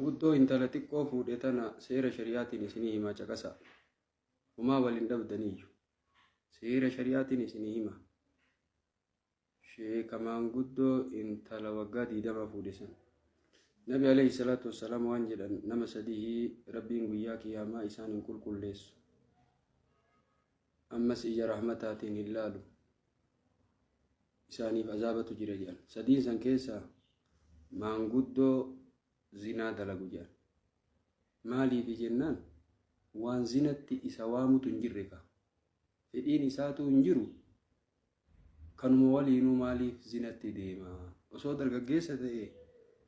Manguddoo intala xiqqoo fuudhe tana seera shari'aatiin isinii hima caqasa. Homaa waliin dhabdaniiyyu. Seera shari'aatiin isinii hima. Sheeka manguddoo intala waggaa 20 fuudhe san. Nabi alayhi salaatu wassalaam waan jedhan nama sadii rabbiin guyyaa qiyaamaa isaan hin qulqulleessu. Ammas ija rahmataatiin hin laalu. Isaaniif azaabatu jira jedhan. Sadiin san keessaa manguddoo zinaa dalagu jedhan. Maaliif jennaan waan zinatti isa waamutu hin jirre ka. Fedhiin isaatu hin jiru. Kanuma waliinuu maaliif zinatti deema? Osoo dargaggeessa ta'e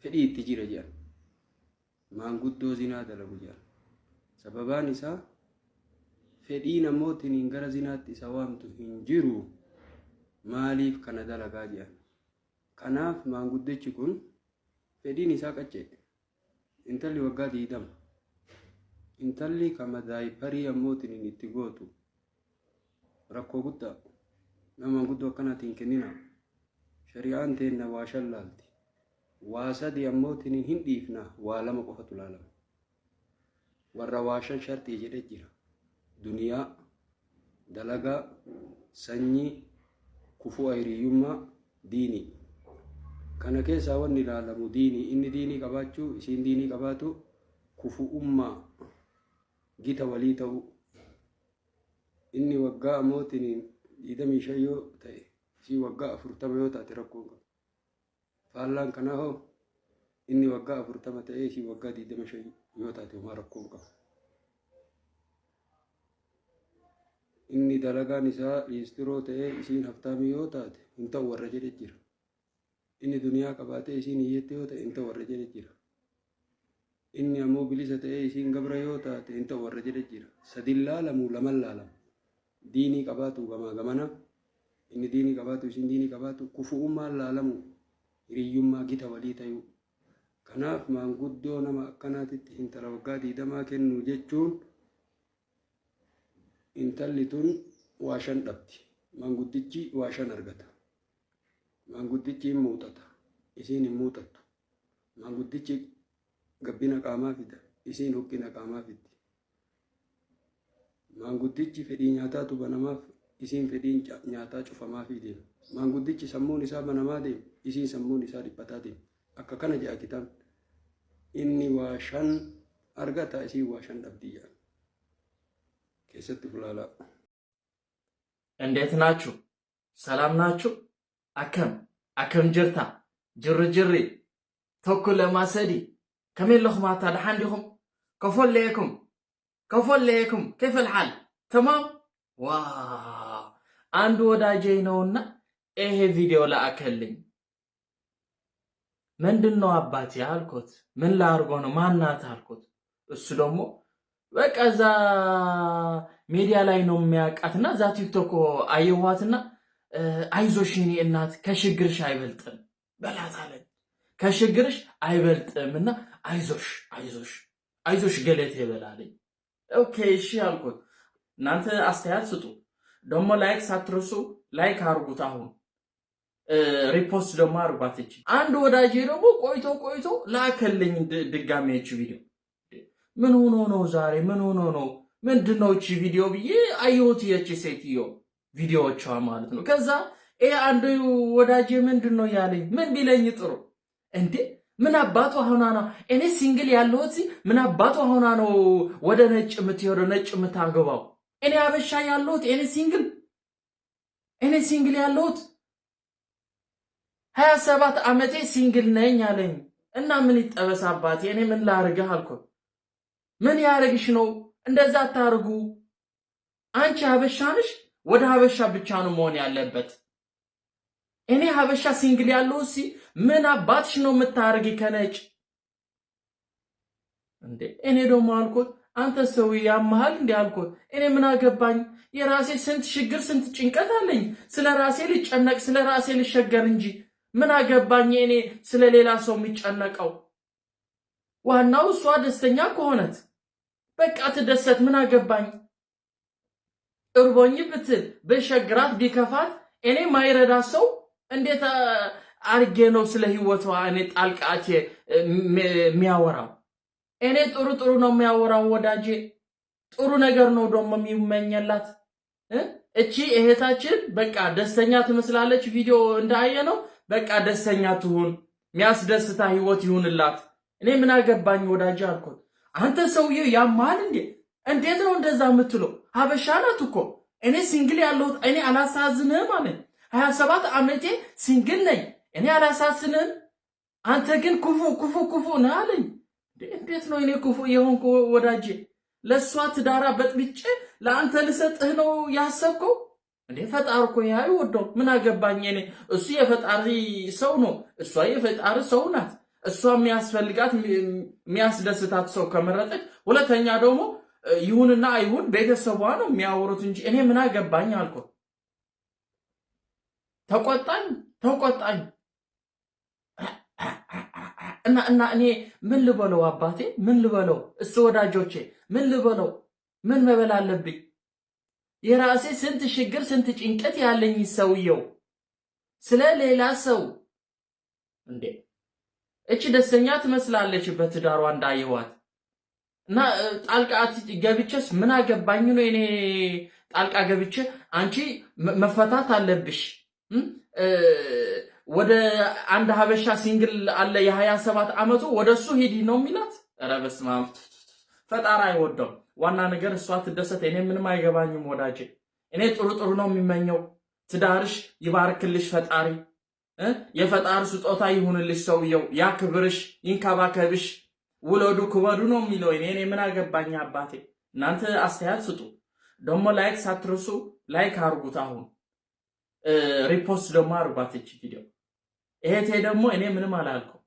fedhii itti jira jedhan. Manguddoo zinaa dalagu jedhan. Sababaan isaa fedhii namootiin gara zinaatti isa waamtu hin jiru. Maaliif kana dalagaa jedhan. Kanaaf manguddichi kun fedhiin isaa qaccee. Intalli waggaa 20. Intalli kama daayiparii ammootiin itti gootu rakkoo guddaa nama manguddoo akkanaatiin kennina. Shari'aan teenna waa shallaalti. Waa sadi ammootiin hin dhiifna waa lama qofatu laalama. Warra waa shan shartii jedhee jira. Duniyaa, dalagaa, sanyii, kufuu hiriyyummaa, diinii. Kana keessaa wanni ilaalamu diinii. Inni diinii qabaachuu, isiin diinii qabaatu kufuu ummaa gita walii ta'u. Inni waggaa ammootiin 25 yoo ta'e, isii waggaa 40 yoo taate rakkoon qabu. Faallaan kanaa hoo inni waggaa 40 ta'e, isii waggaa 25 yoo taate homaa rakkoon qabu. Inni dalagaan isaa liistiroo ta'e, isiin haftaamii yoo taate hin ta'u warra jedhe jira. Inni duniyaa qabaatee isiin hiyyeette yoo ta'e hin ta'u warra jedhe jira. Inni ammoo bilisa ta'e isiin gabra yoo taate hin ta'u warra jedhe jira. Sadin laalamu laman laalamu. Diinii qabaatu gamaa gamana. Inni diinii qabaatu isiin diinii qabaatu kufu'ummaan laalamu. Hiriyyummaa gita walii ta'u. Kanaaf manguddoo nama akkanaatitti intala waggaa 20 kennu jechuun intalli tun waa 5 dhabdi. Manguddichi waa 5 argata. Manguddichi hin muuxata. Isiin hin muuxattu. Manguddichi gabbina qaamaa fida. Isiin huqqina qaamaa fiddi. Manguddichi fedhii nyaataatu banamaaf. Isiin fedhiin nyaataa cufamaa fi deema. Manguddichi sammuun isaa banamaa deema. Isiin sammuun isaa dhiphataa deema. Akka kana jedha kitaabni. Inni waa 5 argata. Isiin waa 5 dhabdi jedha. Keessatti fulaalaa. እንዴት ናችሁ? ሰላም ናችሁ? አከም ጅርታ ጅሪ ተኩ ለማሰዲ ከመለኹም አታድሓን ዲኹም ከፈለየኩም كيف الحال تمام ዋው አንድ ወዳጄ ነውና ይሄ ቪዲዮ ላከልኝ። ምንድነው አባቴ አልኩት። ምን ላርጎ ነው ማናት አልኩት። እሱ ደግሞ በቃ እዛ ሚዲያ ላይ ነው የሚያውቃትና እዛ ቲክቶክ አየኋትና አይዞሽ የኔ እናት ከሽግርሽ አይበልጥም በላት አለኝ። ከሽግርሽ አይበልጥምና አይዞሽ ገለቴ በላለኝ። ኦኬ እሺ አልኩት። እናንተ አስተያየት ስጡ። ደግሞ ላይክ ሳትረሱ ላይክ አርጉት። አሁን ሪፖስት ደግሞ አርጓት። እቺ አንድ ወዳጄ ደግሞ ቆይቶ ላከልኝ ድጋሜች ቪዲዮ። ምን ሆኖ ነው ዛሬ? ምን ሆኖ ነው? ምንድነው እቺ ቪዲዮ ብዬ አየሁት። የቺ ሴትዮ ቪዲዮዎቿ ማለት ነው። ከዛ አንድ ወዳጄ ምንድነው ያለኝ? ምን ቢለኝ ጥሩ እንዴ? ምን አባቱ ሆና ነው እኔ ሲንግል ያለሁት? ምን አባቱ ሆና ነው ወደ ነጭ የምትሄደው ነጭ የምታገባው? እኔ አበሻ ያለሁት እኔ ሲንግል ያለሁት 27 ዓመቴ ሲንግል ነኝ አለኝ። እና ምን ይጠበስ አባቴ? እኔ ምን ላርግህ አልኩት። ምን ያረግሽ ነው? እንደዛ አታርጉ። አንቺ ሀበሻ ነሽ። ወደ ሀበሻ ብቻ ነው መሆን ያለበት። እኔ ሀበሻ ሲንግል ያለው ምን አባትሽ ነው የምታርጊ ከነጭ እንዴ? እኔ ደግሞ አልኩት አንተ ሰው ያማሃል እንዴ አልኩት። እኔ ምን አገባኝ? የራሴ ስንት ችግር ስንት ጭንቀት አለኝ። ስለ ራሴ ልጨነቅ ስለ ራሴ ልሸገር እንጂ ምን አገባኝ እኔ ስለ ሌላ ሰው የሚጨነቀው? ዋናው እሷ ደስተኛ ከሆነት በቃ ትደሰት። ምን አገባኝ? እርቦኝ ብትል በሸግራት ቢከፋት እኔ ማይረዳ ሰው እንዴት አርጌ ነው ስለ ህይወቷ እኔ ጣልቃቴ የሚያወራው? እኔ ጥሩ ነው የሚያወራው ወዳጄ ጥሩ ነገር ነው ደግሞ የሚመኘላት እቺ እህታችን በቃ ደስተኛ ትመስላለች ቪዲዮ እንዳየ ነው በቃ ደስተኛ ትሁን የሚያስደስታ ህይወት ይሁንላት እኔ ምን አገባኝ ወዳጄ አልኩት አንተ ሰውዬው ያማል እንዴት ነው እንደዛ የምትለው ሀበሻ ናት እኮ እኔ ሲንግል ያለው እኔ አላሳዝንም ማለት 27 ዓመቴ ሲንግል ነኝ እኔ አላሳዝንም አንተ ግን ኩፉ ነህ አለኝ እንዴት ነው እኔ ኩፉ የሆንኩ ወዳጄ ለሷ ትዳራ በጥብጬ ለአንተ ልሰጥህ ነው ያሰብከው እንዴ ፈጣሪ እኮ ያዩ ወዶ ምን አገባኝ እኔ እሱ የፈጣሪ ሰው ነው እሷ የፈጣሪ ሰው ናት እሷ የሚያስፈልጋት የሚያስደስታት ሰው ከመረጠች ሁለተኛ ደግሞ ይሁንና አይሁን ቤተሰቧ ነው የሚያወሩት እንጂ እኔ ምን አገባኝ አልኩት ተቆጣኝ እና እኔ ምን ልበለው አባቴ ምን ልበለው እሱ ወዳጆቼ ምን ልበለው ምን መበል አለብኝ የራሴ ስንት ችግር ስንት ጭንቀት ያለኝ ሰውየው ስለ ሌላ ሰው እንዴ እቺ ደስተኛ ትመስላለች በትዳሯ እንዳይዋት እና ጣልቃ ገብቼስ ምን አገባኝ ነው እኔ ጣልቃ ገብቼ አንቺ መፈታት አለብሽ ወደ አንድ ሀበሻ ሲንግል አለ የ27 ዓመቱ ወደሱ ሄዲ ነው የሚላት ኧረ በስመ አብ ፈጣሪ አይወደው ዋና ነገር እሷ ትደሰት እኔ ምንም አይገባኝም ወዳጄ እኔ ጥሩ ነው የሚመኘው ትዳርሽ ይባርክልሽ ፈጣሪ የፈጣሪ ስጦታ ይሁንልሽ ሰውየው ያክብርሽ ይንከባከብሽ ውለዱ ክበዱ ነው የሚለው እኔ ምን አገባኝ አባቴ እናንተ አስተያየት ስጡ ደግሞ ላይክ ሳትረሱ ላይክ አርጉት አሁን ሪፖስት ደግሞ አርጓት እቺ ቪዲዮ እህቴ ደግሞ እኔ ምንም አላልኩም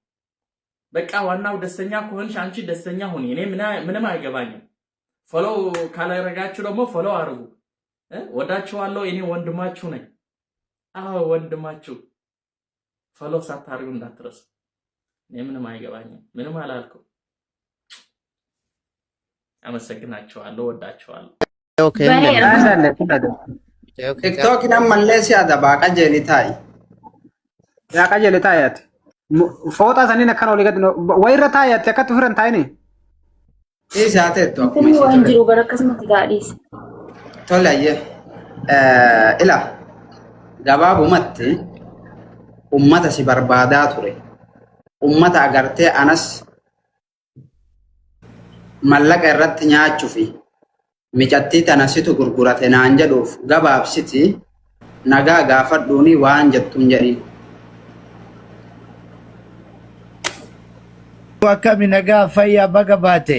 በቃ ዋናው ደስተኛ ከሆንሽ አንቺ ደስተኛ ሁኚ እኔ ምንም አይገባኝም ፎሎ ካላረጋችሁ ደግሞ ፎሎ አርጉ ወዳችኋለሁ እኔ ወንድማችሁ ነኝ አዎ ወንድማችሁ ፎሎ ሳታርጉ እንዳትረሱ እኔ ምንም አይገባኝም ምንም አላልኩም አመሰግናችኋለሁ ወዳችኋለሁ ኦኬ ቲክቶክ නම් මල්ලේසියා දබාක ජෙලිතයි yaa qajeelitaayat fooxaa saniin akkana olii gad wayirra taayat akkatti firan taayini isateettu akkuma waan jiru bara akkasumatti gaadhiis tolayye ila gabaabumatti ummata si barbaadaa ture ummata agartee anas mallaqa irratti nyaachuu fi mijattii tana situ gurgurate naan jedhuuf gabaabsiti nagaa gaafadhuuni waan jettum jedhin akkami nagaa fayyaa baga baate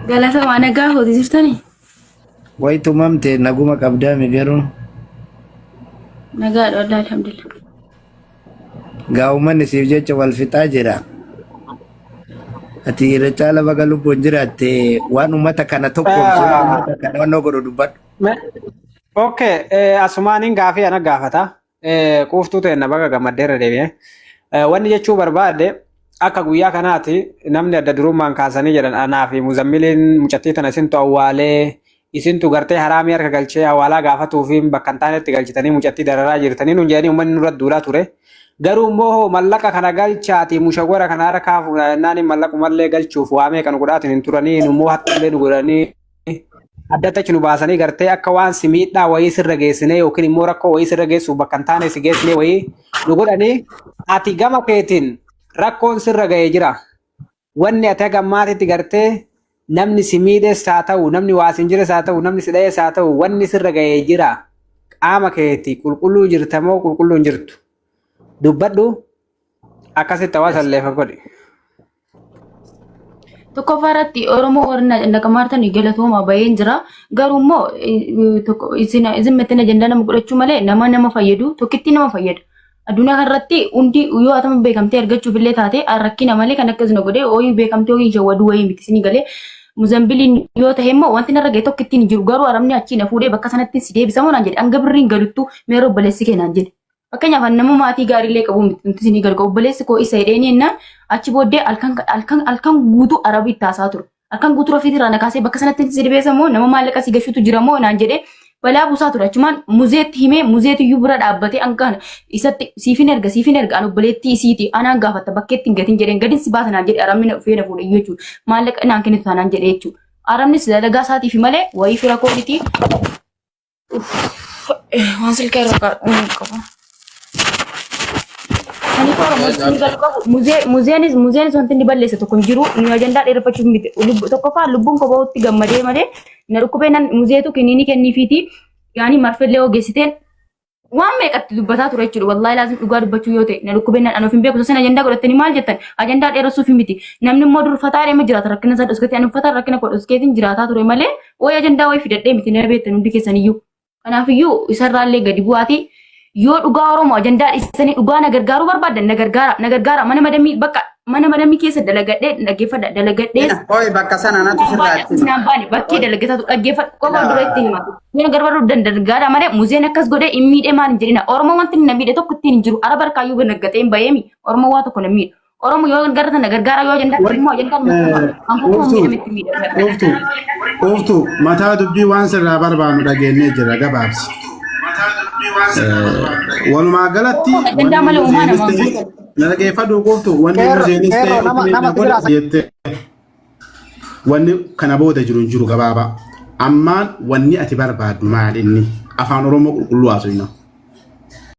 galata nagaa hojii jirtani waytu mamte naguma qabdaami garuun nagaa dhodhaa alhamdulillah gaa'ummanni siif jecha wal fixaa jira ati irra caala baga lubbuun jiraatte waan ummata kana tokkoomsu ummata kana wannoo godhu dubbadhu okay asumaaniin gaafii ana gaafata quuftuu ta'e na baga gammaddeerra deebi'e wanni jechuu barbaade akka guyyaa kanaati namni adda durummaan kaasanii jedhan anaa fi muzammiliin mucattii tana isintu awwaalee isintu gartee haraamii harka galchee awwaalaa gaafatuu fi bakka hin taanetti galchitanii mucattii dararaa jirtanii nun jedhanii uummanni nurra duulaa ture garuu immoo mallaqa kana galchaati mushawwara kana harka kaafu naani mallaqumallee galchuuf waamee kan godhaatin hin turanii immoo hattillee nu godhanii addatti nu baasanii gartee akka waan simiidhaa wayii sirra geessinee yookiin immoo rakkoo wayii sirra geessuuf bakka hin taane si geessinee wayii nu godhanii ati gama keetiin rakkoon sirra ga'ee jira wanni ati gammaatitti gartee namni si miidhees haa ta'u namni waasin jires haa ta'u namni si dhayees haa ta'u wanni sirra ga'ee jira qaama keetii qulqulluu jirta moo qulqulluun jirtu dubbadhu akkasitti hawaasan leefa godhi. tokko faratti oromoo warna naqamartan galatooma bayeen jira garummoo isin mettena jendana mugudachuu malee nama fayyadu tokkitti nama fayyada addunyaa kanarratti hundi yoo atama beekamtee argachuuf illee taate rakkina malee kan akkasuma godhee ooyii beekamtee ooyii jawwadu wayii miti isin galee muzambiliin yoo ta'e immoo wanti narra ga'e tokkitti hin jiru garuu aramni achi na fuudhee bakka sanatti si deebisamoo naan jedhe hanga birriin galuttu meeroo obboleessi kee naan jedhe fakkeenyaaf nama maatii gaariillee qabu miti isin galu obboleessi koo isa hidheeni ennaan achi booddee alkan guutuu arabii ittaasaa ture alkan guutuu rafiitirraa nakaasee bakka sanatti si deebisamoo nama maallaqa si gashuutu jiramoo naan jedhe balaa buusaa ture achumaan muzeetti himee muzeetti iyyuu bira dhaabbatee ankaan isatti siifin erga an obboleettii isiiti anaan gaafatta bakkeetti hin gatin jedheen gadin si baasanaan jedhe aramni feena fuudhe iyyuu jechuudha maallaqa naan kennitu taanaan jedhe jechuudha aramnis dalagaa isaatiif malee wayii fira koodhiti waan silkaa irra qaba. Muzeenis wanti inni balleessa tokko hin jiru nu ajandaa dheereffachuuf miti tokkoffaa lubbuun kophaa'utti gammadee malee na dhukkubee nan muzeetu kiniini kenniifiiti yaani marfellee ogeessiteen waan meeqatti dubbataa ture jechuudha wallaahi laazim dhugaa dubbachuu yoo ta'e na dhukkubee nan anuuf hin beeku sosan ajandaa godhattanii maal jettan ajandaa dheeressuuf miti namni immoo dur uffataa dheema jiraata rakkina isaa dhoskeetii ani uffataa rakkina koo dhoskeetiin jiraataa ture malee wayi ajandaa wayi fidadhee miti na beektan hundi keessaniyyuu kanaafiyyuu isarraallee gadi bu'aati yoo dhugaa Oromoo ajandaa dhiisanii dhugaa na gargaaruu barbaadan na gargaara mana madamii keessa dalagadhee dhaggeeffadha dalagadhee Oi bakka sana natu sirraatti. Sinaan baane bakkee dalagatatu dhaggeeffadha qofa dura itti hima yoo gargaaruu dandagaa malee muzeen akkas godhee hin miidhee maal hin jedhina Oromoo wanti na miidhe tokko ittiin hin jiru araba harkaayyuu naggatee hin bayeemi Oromoo waa tokko na miidhe Oromoo yoo gargaaratan na gargaara yoo ajandaa immoo ajandaa Ooftu mataa dubbii waan sirraa barbaannu dhageenyee jira gabaabsi. Walumaa galatti dhaggeeffadhu qooftu wanni muzeenis ta'e wanni kana booda jiru hin jiru gabaabaa. Ammaan wanni ati barbaaddu maal inni afaan Oromoo qulqulluu haasofna.